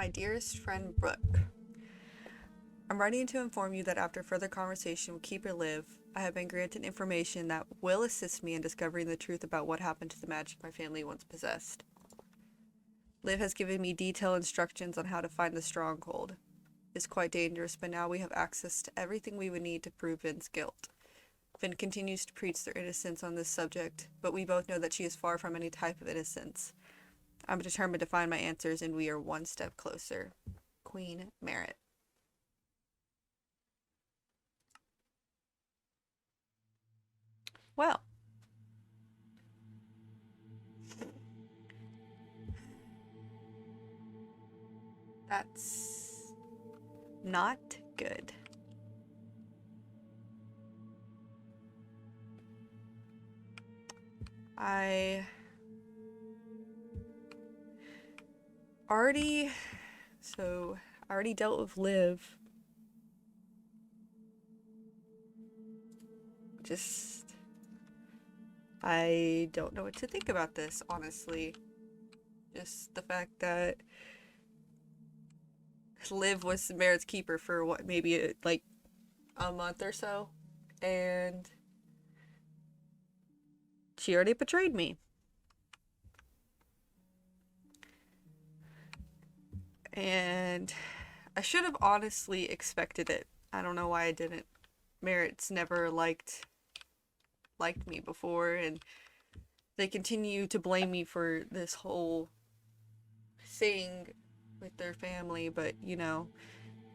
My dearest friend Brooke, I'm writing to inform you that after further conversation with Keeper Liv, I have been granted information that will assist me in discovering the truth about what happened to the magic my family once possessed. Liv has given me detailed instructions on how to find the stronghold. It's quite dangerous, but now we have access to everything we would need to prove Vin's guilt. Vin continues to preach their innocence on this subject, but we both know that she is far from any type of innocence. I'm determined to find my answers, and we are one step closer. Queen Marit. Well, that's not good. I already, I already dealt with Liv. I don't know what to think about this, honestly. Just the fact that Liv was Merit's keeper for what, maybe like a month or so, and she already betrayed me. And I should have honestly expected it. I don't know why I didn't. Merit's never liked me before, and they continue to blame me for this whole thing with their family, but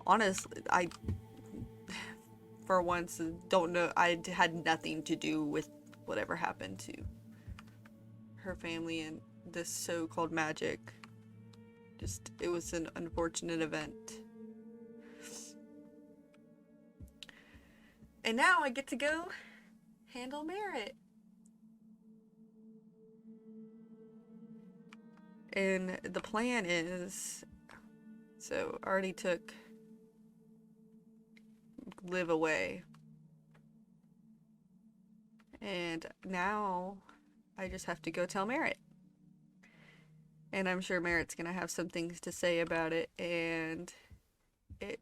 honestly, I for once don't know. I had nothing to do with whatever happened to her family and this so-called magic. Just, it was an unfortunate event. And now I get to go handle Marit. And the plan is, so I already took Liv away. And now I just have to go tell Marit. And I'm sure Marit's gonna have some things to say about it, and it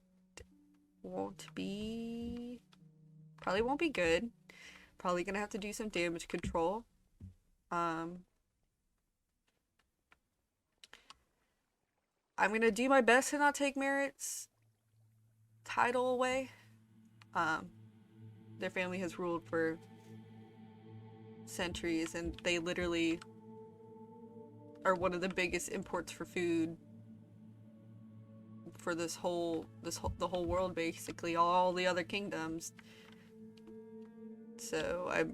probably won't be good. Probably gonna have to do some damage control. I'm gonna do my best to not take Marit's title away. Their family has ruled for centuries, and they literally are one of the biggest imports for food for the whole world, basically all the other kingdoms. So I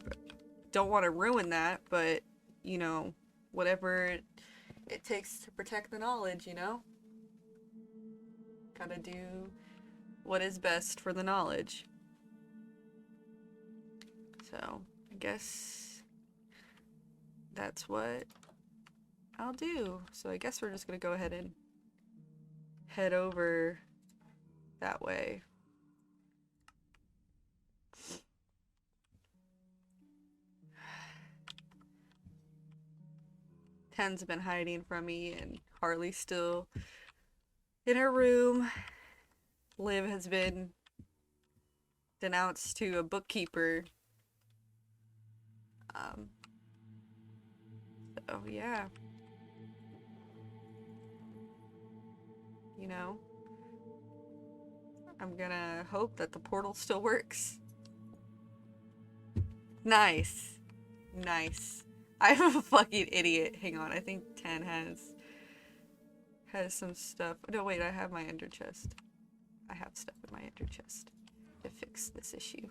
don't want to ruin that, but whatever it takes to protect the knowledge, gotta do what is best for the knowledge. So I guess that's what I'll do. So I guess we're just gonna go ahead and head over that way. Ten's been hiding from me, and Harley's still in her room. Liv has been denounced to a bookkeeper. So yeah. I'm gonna hope that the portal still works. Nice. Nice. I'm a fucking idiot. Hang on, I think 10 has some stuff. No, wait, I have my ender chest. I have stuff in my ender chest to fix this issue.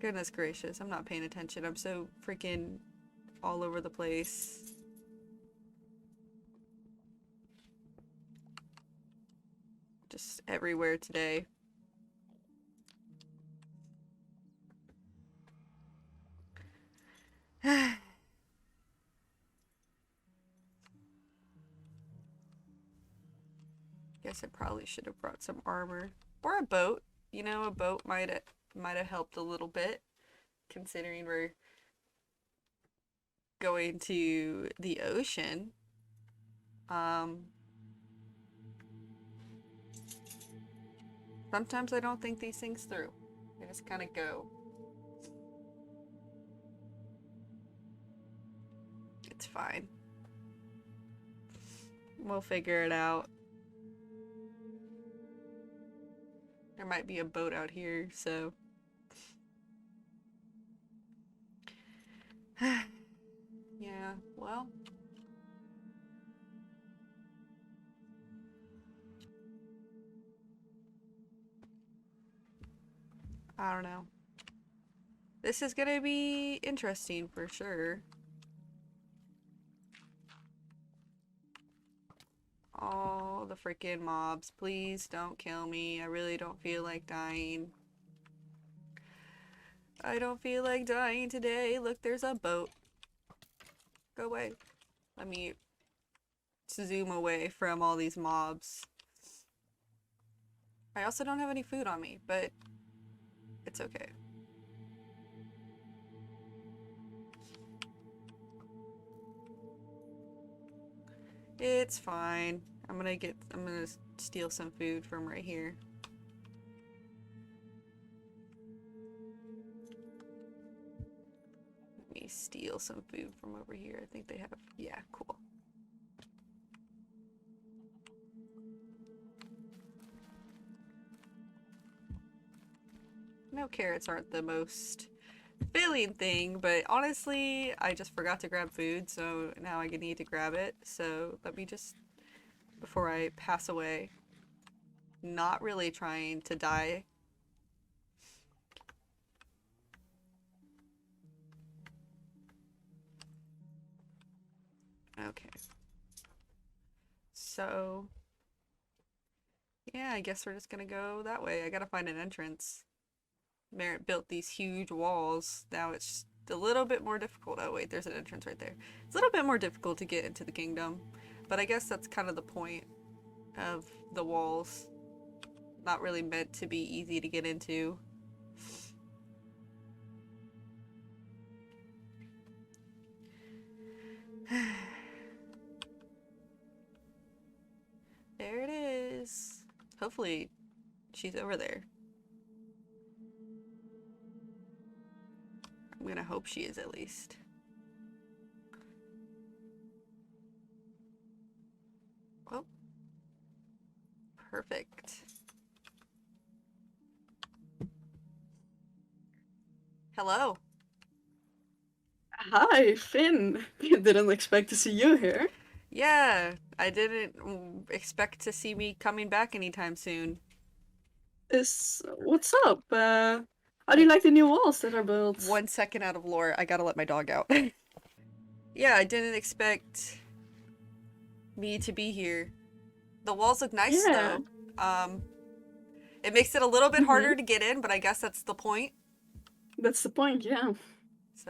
Goodness gracious, I'm not paying attention. I'm so freaking all over the place. Just everywhere today. Guess I probably should have brought some armor or a boat. A boat might have helped a little bit, considering we're going to the ocean. Sometimes I don't think these things through. They just kind of go. It's fine. We'll figure it out. There might be a boat out here, so. Yeah, well. I don't know. This is gonna be interesting for sure. Oh, the freaking mobs. Please don't kill me. I really don't feel like dying. I don't feel like dying today. Look, there's a boat. Go away. Let me zoom away from all these mobs. I also don't have any food on me, but it's okay. It's fine. I'm gonna steal some food from right here. Let me steal some food from over here. I think they have, yeah, cool. No, carrots aren't the most filling thing, but honestly, I just forgot to grab food, so now I need to grab it. So let me just, before I pass away, not really trying to die. Okay. So, yeah, I guess we're just gonna go that way. I gotta find an entrance. Marit built these huge walls. Now it's a little bit more difficult. Oh wait, there's an entrance right there. It's a little bit more difficult to get into the kingdom, but I guess that's kind of the point of the walls. Not really meant to be easy to get into. There it is. Hopefully she's over there. I'm gonna hope she is at least. Oh. Perfect. Hello. Hi, Finn. Didn't expect to see you here. Yeah, I didn't expect to see me coming back anytime soon. Is what's up? How do you Hey, like the new walls that are built? 1 second out of lore. I gotta let my dog out. Yeah, I didn't expect me to be here. The walls look nice Yeah. though. Um, it makes it a little bit Mm-hmm. harder to get in, but I guess that's the point. That's the point. Yeah.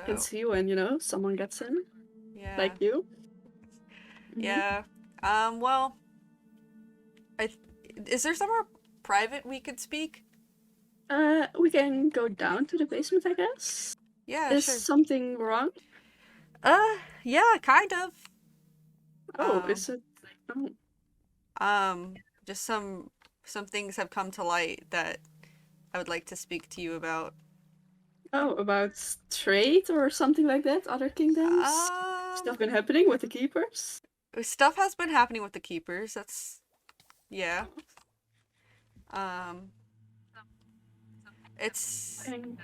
Can So, see when someone gets in, yeah. like you. Mm-hmm. Yeah. Well, I th is there somewhere private we could speak? We can go down to the basement, I guess. Yeah, Is sure. something wrong? Yeah, kind of. Oh, Um, is it? Oh, just some things have come to light that I would like to speak to you about. oh, about trade or something like that. Other kingdoms. Um, Stuff been happening with the keepers. stuff has been happening with the keepers. That's yeah. Um, it's And,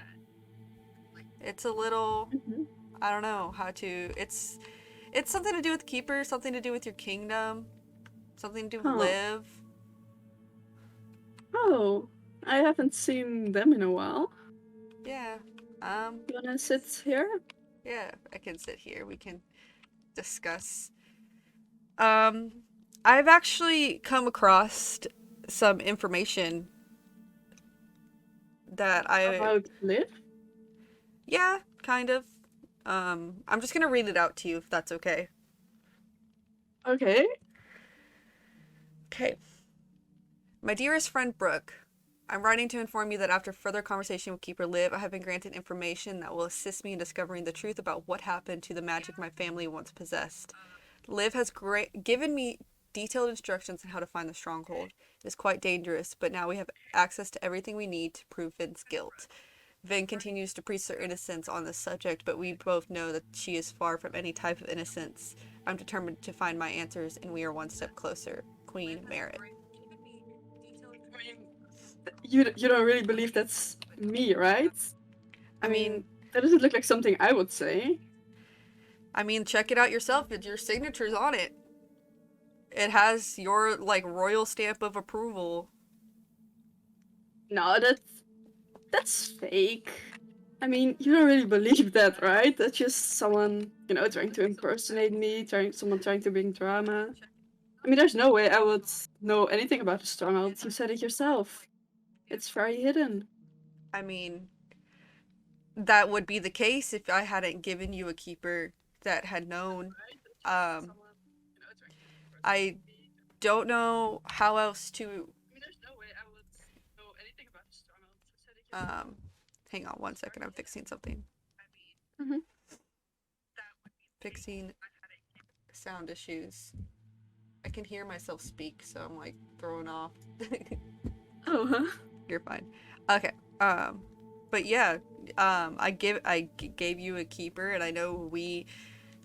it's a little mhm. I don't know how to. It's something to do with keepers, something to do with your kingdom, something to do with Huh. live. Oh, I haven't seen them in a while. Yeah. Um, You wanna sit here? yeah, I can sit here. We can discuss. Um, I've actually come across some information that I, About Liv? yeah, kind of. I'm just gonna read it out to you if that's okay. Okay. Okay. My dearest friend Brooke, I'm writing to inform you that after further conversation with Keeper Liv, I have been granted information that will assist me in discovering the truth about what happened to the magic my family once possessed. Liv has given me detailed instructions on how to find the stronghold. It is quite dangerous, but now we have access to everything we need to prove Vin's guilt. Vin continues to preach her innocence on this subject, but we both know that she is far from any type of innocence. I'm determined to find my answers, and we are one step closer. Queen Marit. I mean, you don't really believe that's me, right? I mean, that doesn't look like something I would say. Check it out yourself. Your signature's on it. It has your, like, royal stamp of approval. No, that's fake. I mean, you don't really believe that, right? That's just someone, trying to impersonate me, someone trying to bring drama. I mean, there's no way I would know anything about the stronghold. You said it yourself. It's very hidden. I mean, that would be the case if I hadn't given you a keeper that had known. I don't know how else to. Hang on one second. I'm fixing something. Mm-hmm. Fixing sound issues. I can hear myself speak, so I'm like thrown off. Oh, huh? You're fine. Okay. But yeah, I gave you a keeper, and I know we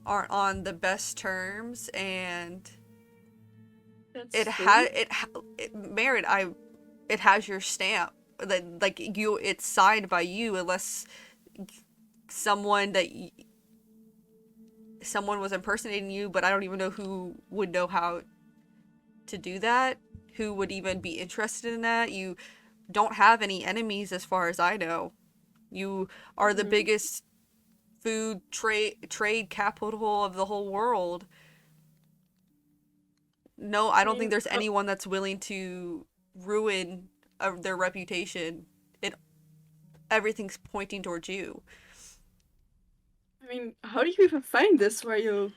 aren't on the best terms, and Marit, it has your stamp. Like it's signed by you, unless someone was impersonating you, but I don't even know who would know how to do that, who would even be interested in that. You don't have any enemies as far as I know. You are the biggest food trade capital of the whole world. No, I don't think there's anyone that's willing to ruin their reputation. Everything's pointing towards you. I mean, how do you even find this? Where you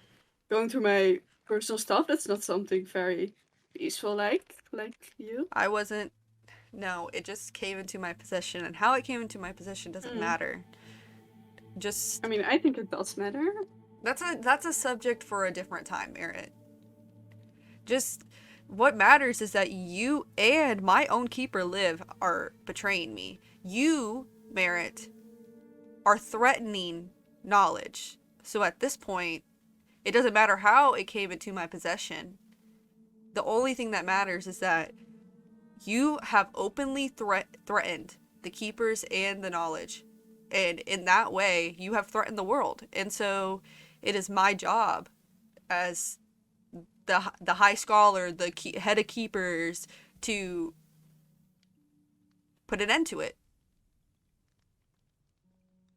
going through my personal stuff? That's not something very peaceful like you. I wasn't. No, it just came into my possession, and how it came into my possession doesn't matter. Just. I mean, I think it does matter. That's a subject for a different time, Marit. Just what matters is that you and my own keeper Liv are betraying me. You, Marit, are threatening knowledge. So at this point, it doesn't matter how it came into my possession. The only thing that matters is that you have openly threatened the keepers and the knowledge. And in that way, you have threatened the world. And so it is my job as the high scholar, the head of keepers, to put an end to it.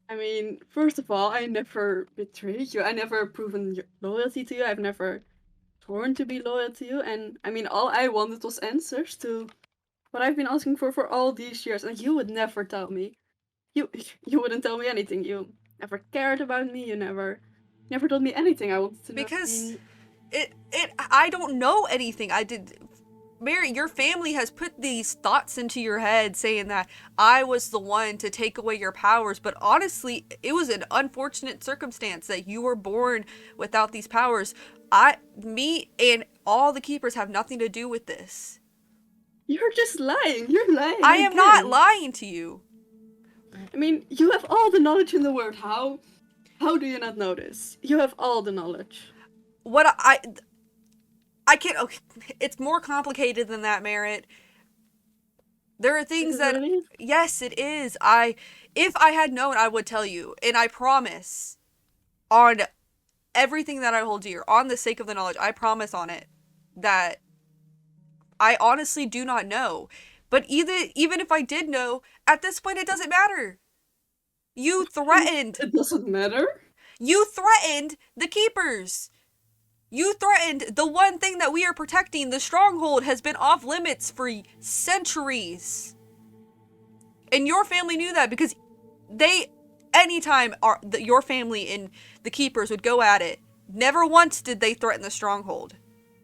I mean, first of all, I never betrayed you. I never proven loyalty to you. I've never sworn to be loyal to you. And I mean, all I wanted was answers to what I've been asking for all these years. And you would never tell me. You wouldn't tell me anything. You never cared about me. You never told me anything I wanted to know. Because I don't know anything. I did. Mary, your family has put these thoughts into your head saying that I was the one to take away your powers, but honestly, it was an unfortunate circumstance that you were born without these powers. Me and all the keepers have nothing to do with this. You're just lying. You're lying. I am not lying to you. I mean, you have all the knowledge in the world. How do you not know this? You have all the knowledge. What I can't. Okay, it's more complicated than that, Marit. There are things that. Really? Yes, it is. If I had known, I would tell you, and I promise, on everything that I hold dear, on the sake of the knowledge, I promise on it that I honestly do not know. But even if I did know, at this point, it doesn't matter. You threatened. It doesn't matter. You threatened the keepers. You threatened the one thing that we are protecting. The stronghold has been off limits for centuries. And your family knew that because anytime your family and the keepers would go at it, never once did they threaten the stronghold.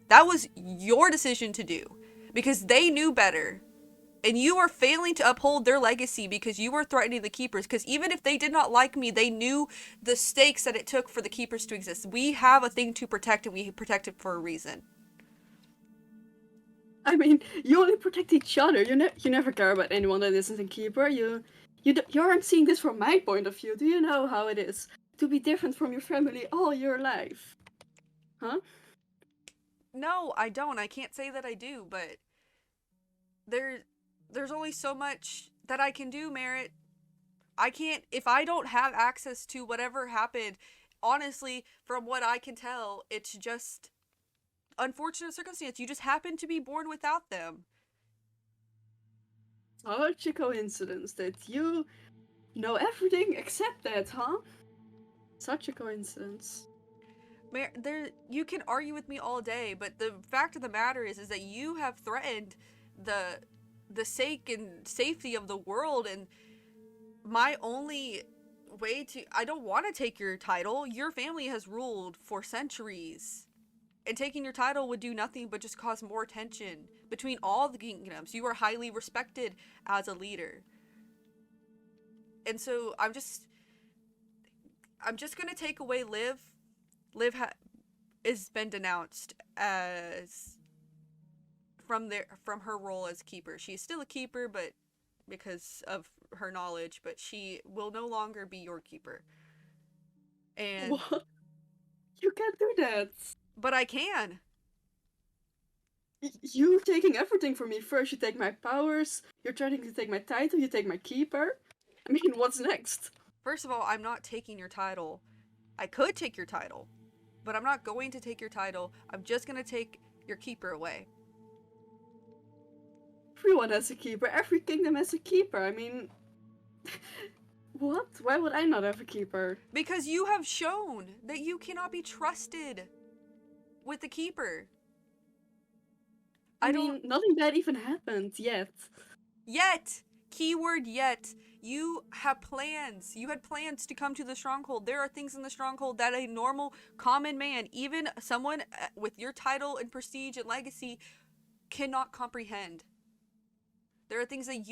That was your decision to do because they knew better. And you are failing to uphold their legacy because you were threatening the keepers. Because even if they did not like me, they knew the stakes that it took for the keepers to exist. We have a thing to protect, and we protect it for a reason. I mean, you only protect each other. You never care about anyone that isn't a keeper. You aren't seeing this from my point of view. Do you know how it is to be different from your family all your life? Huh? No, I don't. I can't say that I do, but there there's only so much that I can do, Merit. I can't if I don't have access to whatever happened. Honestly, from what I can tell, it's just unfortunate circumstance. You just happen to be born without them. Such a coincidence that you know everything except that, huh? Such a coincidence. There, you can argue with me all day, but the fact of the matter is that you have threatened the the sake and safety of the world, and my only way to I don't want to take your title. Your family has ruled for centuries. And taking your title would do nothing but just cause more tension between all the kingdoms. You are highly respected as a leader. And so I'm just going to take away Liv. Liv has been denounced as from her role as keeper. She's still a keeper, but because of her knowledge, but she will no longer be your keeper. And What? You can't do that. but I can. You taking everything from me. First, you take my powers. You're trying to take my title. You take my keeper. I mean, what's next? First of all, I'm not taking your title. I could take your title, but I'm not going to take your title. I'm just going to take your keeper away. Everyone has a keeper. Every kingdom has a keeper. I mean, what? Why would I not have a keeper? Because you have shown that you cannot be trusted with the keeper. I mean, nothing bad even happened yet. Yet! Keyword yet. You have plans. You had plans to come to the stronghold. There are things in the stronghold that a normal, common man, even someone with your title and prestige and legacy, cannot comprehend. There are things that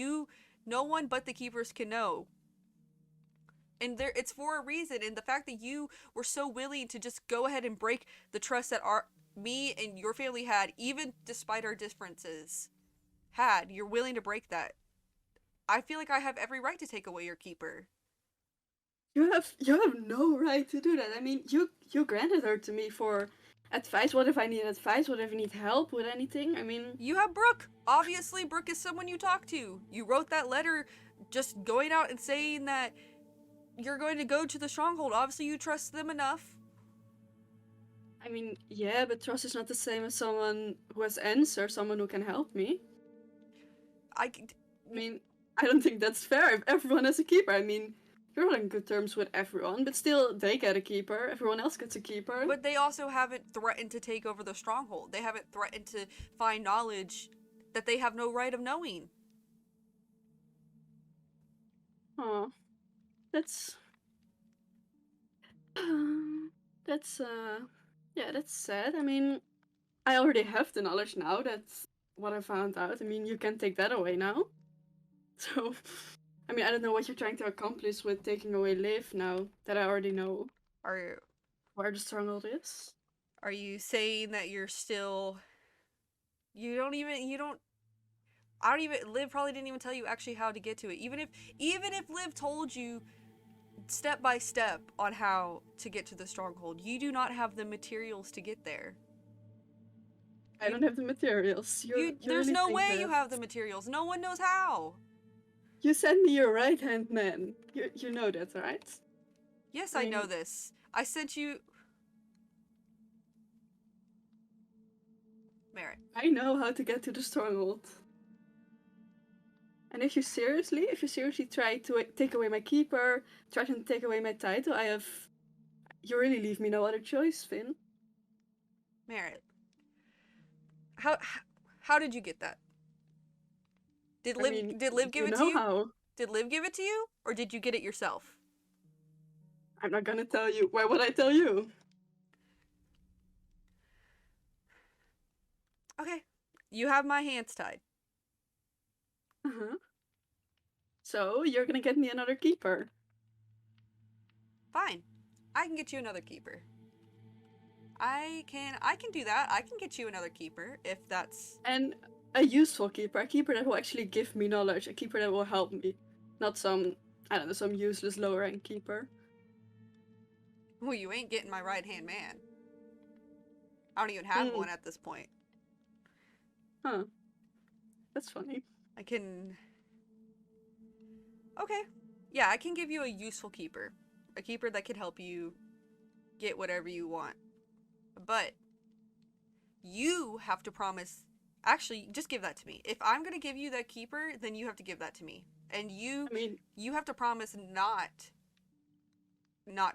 no one but the keepers can know. And it's for a reason. And the fact that you were so willing to just go ahead and break the trust that me and your family had, even despite our differences, you're willing to break that. I feel like I have every right to take away your keeper. You have no right to do that. I mean, you granted her to me for advice. What if I need advice? What if I need help with anything? I mean, You have Brooke. Obviously, Brooke is someone you talk to. You wrote that letter just going out and saying that you're going to go to the stronghold. Obviously, you trust them enough. I mean, yeah, but trust is not the same as someone who has answers, someone who can help me. I mean, I don't think that's fair if everyone has a keeper. I mean, you're on good terms with everyone, but still, they get a keeper. Everyone else gets a keeper. But they also haven't threatened to take over the stronghold. They haven't threatened to find knowledge that they have no right of knowing. Oh, that's that's yeah, that's sad. I mean, I already have the knowledge now. That's what I found out. I mean, you can take that away now. So, I mean, I don't know what you're trying to accomplish with taking away Liv now that I already know where the stronghold is. Are you saying that you're still you don't I don't even Liv probably didn't even tell you actually how to get to it. Even if Liv told you step by step on how to get to the stronghold, you do not have the materials to get there. I don't have the materials. There's no way you have the materials. No one knows how. You sent me your right-hand man. You know that, right? Yes, I know this. I sent you... Marit. I know how to get to the stronghold. And if you seriously try to take away my keeper, try to take away my title, you really leave me no other choice, Finn. Marit. How did you get that? Did Liv give it to you? How? Did Liv give it to you, or did you get it yourself? I'm not gonna tell you. Why would I tell you? Okay. You have my hands tied. Uh-huh. So, you're gonna get me another keeper. Fine. I can get you another keeper. I can do that. I can get you another keeper if that's... And a useful keeper, a keeper that will actually give me knowledge, a keeper that will help me, not some, I don't know, some useless lower rank keeper. Well, you ain't getting my right-hand man. I don't even have Hmm. one at this point. Huh. That's funny. I can... Okay. Yeah, I can give you a useful keeper. A keeper that can help you get whatever you want. But you have to promise... Actually, just give that to me. If I'm going to give you that keeper, then you have to give that to me. And you I mean, have to promise not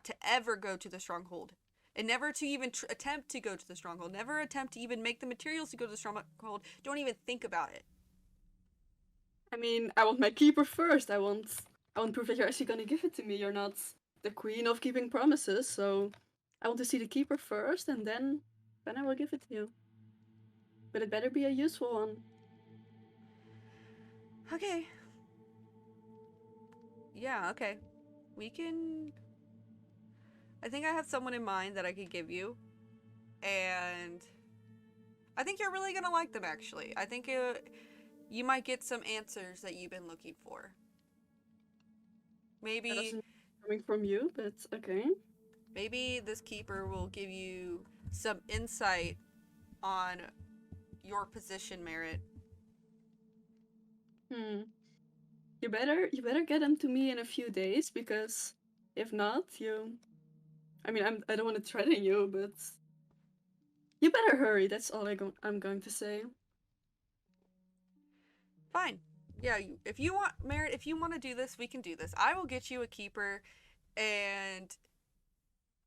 to ever go to the stronghold. And never to even attempt to go to the stronghold. Never attempt to even make the materials to go to the stronghold. Don't even think about it. I want my keeper first. I want proof that you're actually gonna give it to me. You're not the queen of keeping promises, so I want to see the keeper first, and then I will give it to you. But it better be a useful one. Okay. Yeah, okay. We can... I think I have someone in mind that I could give you. And I think you're really gonna like them, actually. I think you might get some answers that you've been looking for. That Maybe doesn't coming from you, but okay. maybe this keeper will give you some insight on your position, Marit. Hmm. You better get them to me in a few days, because if not, I don't want to threaten you, but you better hurry. That's all I'm going to say. Fine. Yeah, if you want, Marit, if you want to do this, we can do this. I will get you a keeper, and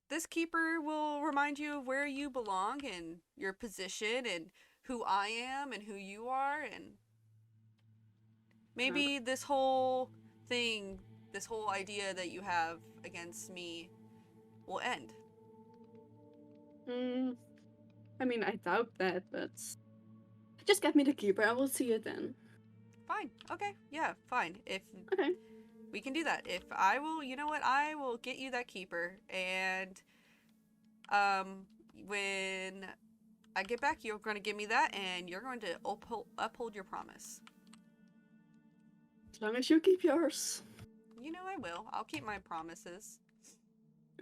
this keeper will remind you of where you belong and your position and who I am and who you are, and Uh, maybe this whole thing, this whole idea that you have against me will end. hmm. I doubt that, but just get me the keeper. I will see it then. Fine. Okay. Yeah, fine. If Okay. we can do that. If I will, you know what? I will get you that keeper, and um when I get back, you're going to give me that, and you're going to uphold your promise. As long as you keep yours. You know I will. I'll keep my promises.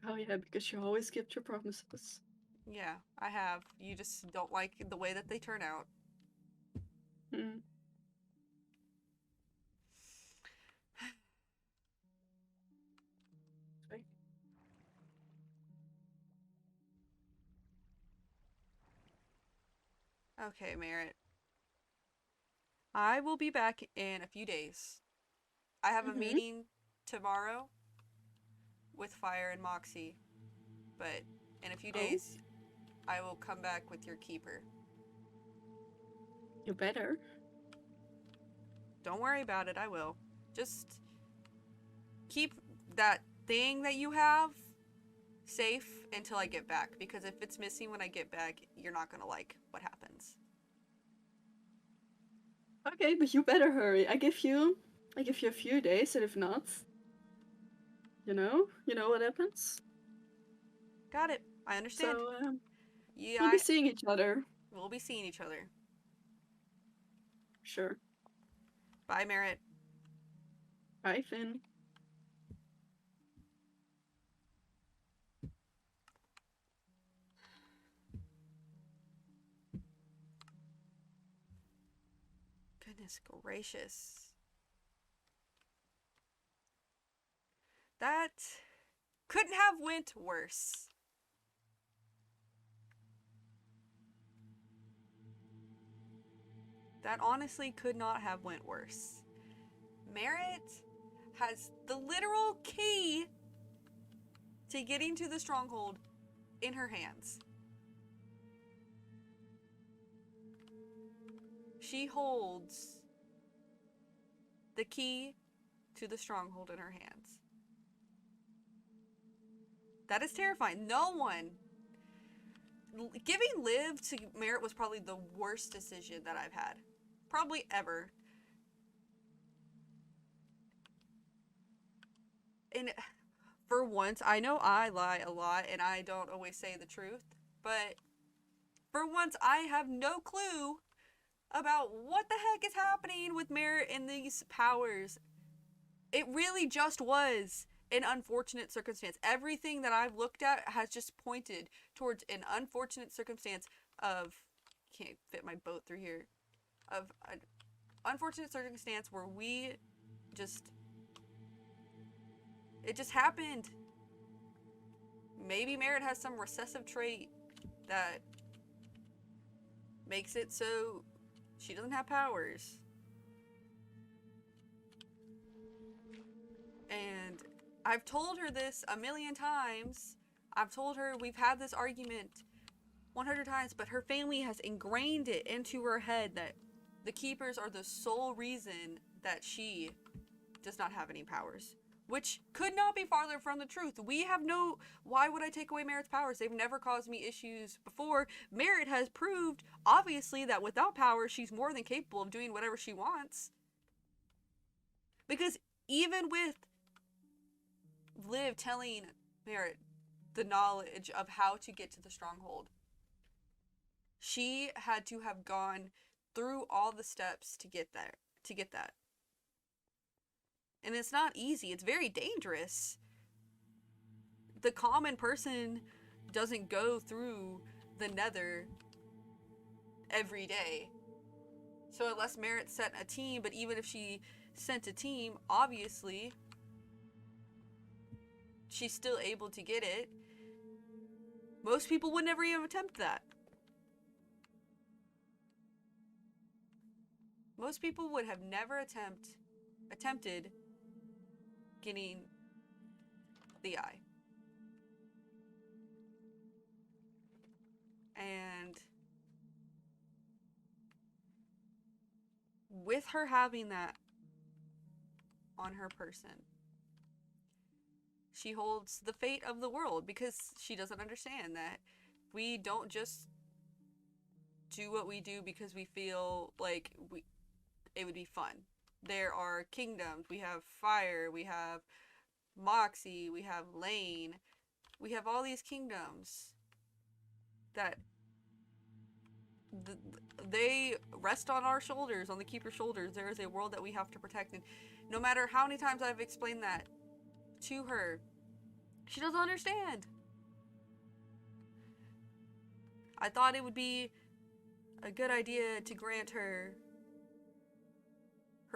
Oh yeah, because you always kept your promises. Yeah, I have. You just don't like the way that they turn out. Hmm. Sorry. Okay, Merritt. I will be back in a few days. I have a Mm-hmm. meeting tomorrow with Fire and Moxie, but in a few Oh, days, I will come back with your keeper. you better. Don't worry about it, I will. Just keep that thing that you have safe until I get back, because if it's missing when I get back, you're not gonna like what happens. Okay, but you better hurry. I give you a few days, and if not, you know what happens. Got it. I understand. So Yeah, we'll be seeing each other. we'll be seeing each other. Sure. Bye, Merritt. Bye, Finn. Goodness gracious. That couldn't have went worse. That honestly could not have went worse. Merritt has the literal key to getting to the stronghold in her hands. She holds the key to the stronghold in her hands. That is terrifying. No one. Giving Liv to Merritt was probably the worst decision that I've had. Probably ever. And for once, I know I lie a lot and I don't always say the truth, but for once, I have no clue about what the heck is happening with Merit and these powers. It really just was an unfortunate circumstance. Everything that I've looked at has just pointed towards an unfortunate circumstance of, can't fit my boat through here, of an unfortunate circumstance where we just, it just happened. Maybe Merit has some recessive trait that makes it so she doesn't have powers. And I've told her this a million times. I've told her we've had this argument 100 times, but her family has ingrained it into her head that the Keepers are the sole reason that she does not have any powers. Which could not be farther from the truth. We have no... Why would I take away Merit's powers? They've never caused me issues before. Merit has proved, obviously, that without powers, she's more than capable of doing whatever she wants. Because even with Liv telling Merit the knowledge of how to get to the stronghold, she had to have gone through all the steps to get there, to get that. And it's not easy. It's very dangerous. The common person doesn't go through the Nether every day. So unless Merit sent a team, but even if she sent a team, obviously she's still able to get it. Most people would never even attempt that. Most people would have never attempted getting the eye. And with her having that on her person, she holds the fate of the world, because she doesn't understand that we don't just do what we do because we feel like it would be fun. There are kingdoms. We have Fire, we have Moxie, we have Lane. We have all these kingdoms that they rest on our shoulders, on the Keeper's shoulders. There is a world that we have to protect. And no matter how many times I've explained that to her, she doesn't understand. I thought it would be a good idea to grant her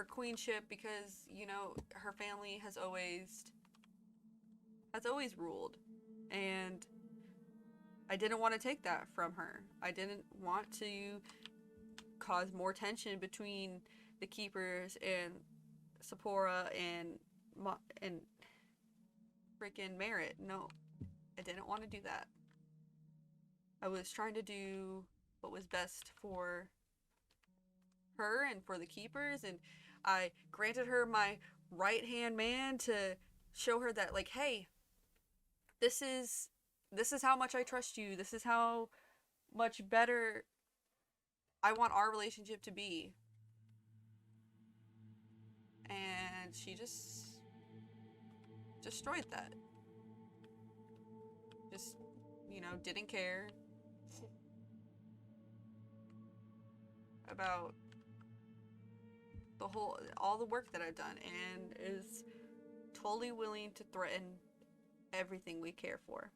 queenship because, you know, her family has always ruled. And I didn't want to take that from her. I didn't want to cause more tension between the Keepers and Sephora and freaking Merit. No, I didn't want to do that. I was trying to do what was best for her and for the Keepers, and I granted her my right-hand man to show her that, like, hey, this is how much I trust you. This is how much better I want our relationship to be. And she just destroyed that. Just, you know, didn't care about all the work that I've done, and is totally willing to threaten everything we care for.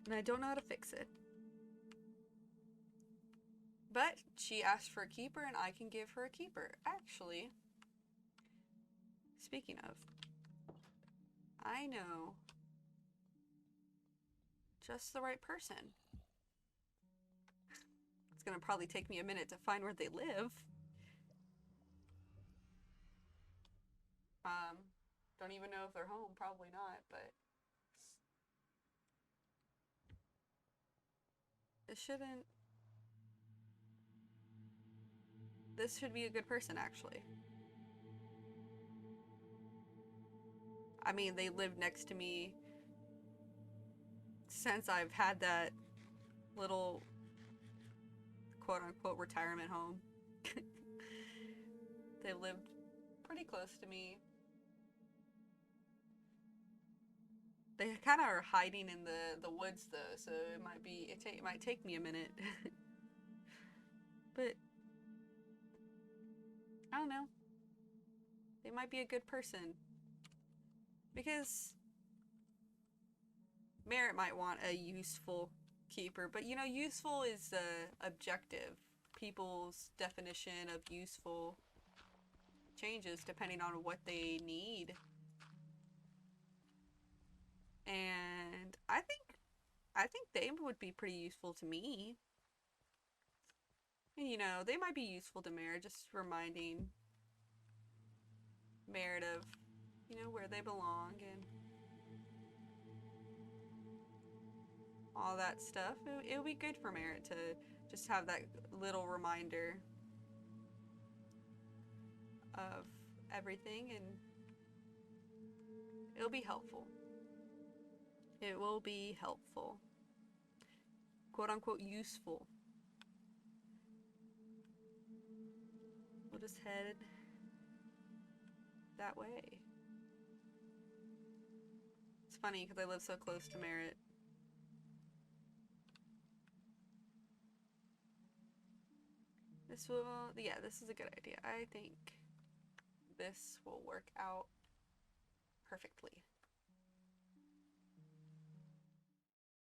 And I don't know how to fix it. But she asked for a keeper, and I can give her a keeper. Actually, speaking of, I know just the right person. It's gonna probably take me a minute to find where they live. Don't even know if they're home. Probably not, but this should be a good person, actually. I mean, they lived next to me since I've had that little quote-unquote retirement home. They lived pretty close to me. They kind of are hiding in the woods though, so it might be it might take me a minute. But I don't know. They might be a good person because Merit might want a useful keeper, but you know, useful is objective. People's definition of useful changes depending on what they need. And I think they would be pretty useful to me. And, you know, they might be useful to Merit, just reminding Merit of, you know, where they belong and all that stuff. It would be good for Merit to just have that little reminder of everything, and it'll be helpful. It will be helpful. Quote unquote useful. We'll just head that way. It's funny because I live so close to Merit. This will, yeah, this is a good idea. I think this will work out perfectly.